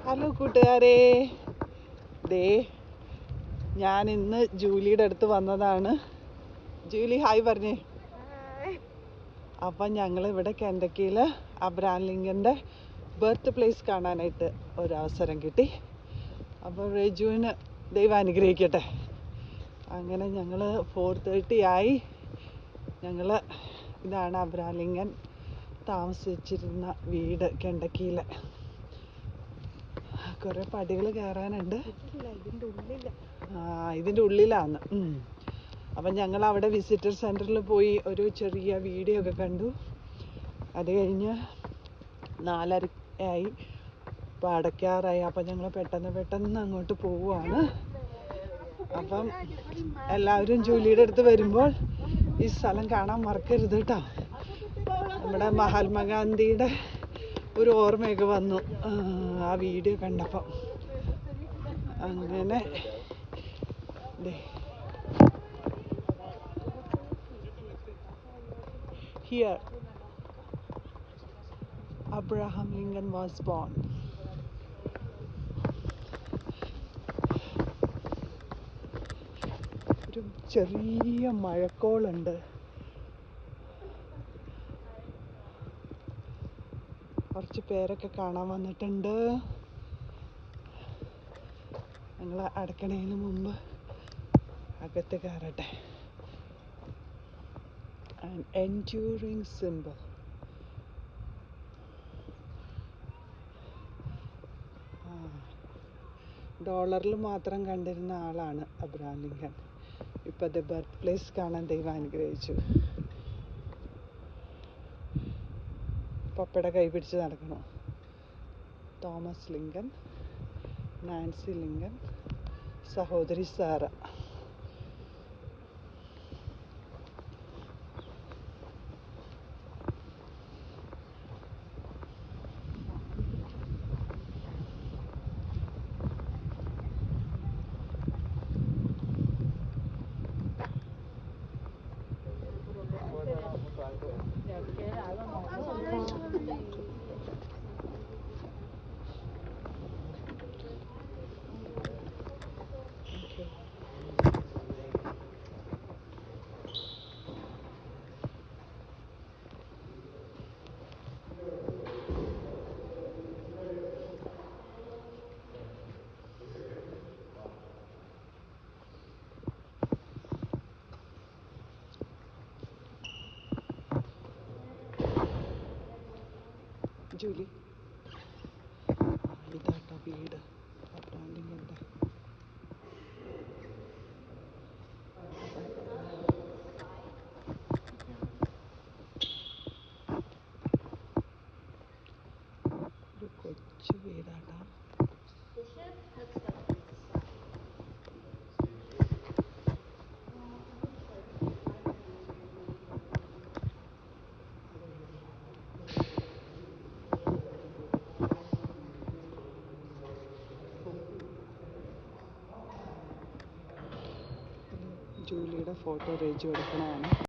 Hello കൂട്ടുകാരെ, ദേ ഞാൻ ഇന്ന് ജൂലിയുടെ അടുത്ത് വന്നതാണ്. ജൂലി ഹായ് പറഞ്ഞേ. അപ്പം ഞങ്ങൾ ഇവിടെ കെൻഡക്കിയിൽ അബ്രഹാം ലിങ്കൻ്റെ ബർത്ത് പ്ലേസ് കാണാനായിട്ട് ഒരവസരം കിട്ടി. അപ്പോൾ റെജുവിന് ദൈവം അനുഗ്രഹിക്കട്ടെ. അങ്ങനെ ഞങ്ങൾ 4:30 ആയി. ഞങ്ങൾ ഇതാണ് അബ്രഹാം ലിങ്കൻ താമസിച്ചിരുന്ന വീട് കെൻഡക്കിയിൽ. കുറേ പടികൾ കയറാനുണ്ട്. ഇതിൻ്റെ ഉള്ളിലാണ്. അപ്പം ഞങ്ങൾ അവിടെ വിസിറ്റർ സെൻറ്ററിൽ പോയി ഒരു ചെറിയ വീഡിയോ ഒക്കെ കണ്ടു. അത് കഴിഞ്ഞ് 4:30 ആയി, ഇപ്പോൾ അടയ്ക്കാറായി. അപ്പം ഞങ്ങൾ പെട്ടെന്ന് അങ്ങോട്ട് പോവുകയാണ്. അപ്പം എല്ലാവരും ജൂലിയുടെ അടുത്ത് വരുമ്പോൾ ഈ സ്ഥലം കാണാൻ മറക്കരുത് കേട്ടോ. നമ്മുടെ മഹാത്മാഗാന്ധിയുടെ ഒരു ഓർമ്മയൊക്കെ വന്നു ആ വീഡിയോ കണ്ടപ്പം. അങ്ങനെ here Abraham Lincoln was born. ഒരു ചെറിയ മഴക്കോളുണ്ട്. കുറച്ച് പേരൊക്കെ കാണാൻ വന്നിട്ടുണ്ട്. ഞങ്ങൾ അടയ്ക്കണതിന് മുമ്പ് അകത്ത് കയറട്ടെ. An enduring symbol. ഡോളറിൽ മാത്രം കണ്ടിരുന്ന ആളാണ് അബ്രഹാം ലിങ്കൻ. ഇപ്പോഴത്തെ ബർത്ത് പ്ലേസ് കാണാൻ ദൈവം അനുഗ്രഹിച്ചു. പപ്പയുടെ കൈ പിടിച്ച് നടക്കണം. തോമസ് ലിങ്കൻ, നാൻസി ലിങ്കൻ, സഹോദരി സാറ. ജൂലി, ഇതാട്ടോ വീട് അബ്രഹാം ലിങ്കൻ്റെ. ഒരു കൊച്ചു വീടാട്ടോ. ജൂലിയുടെ ഫോട്ടോ റേജു എടുക്കണതാണ്.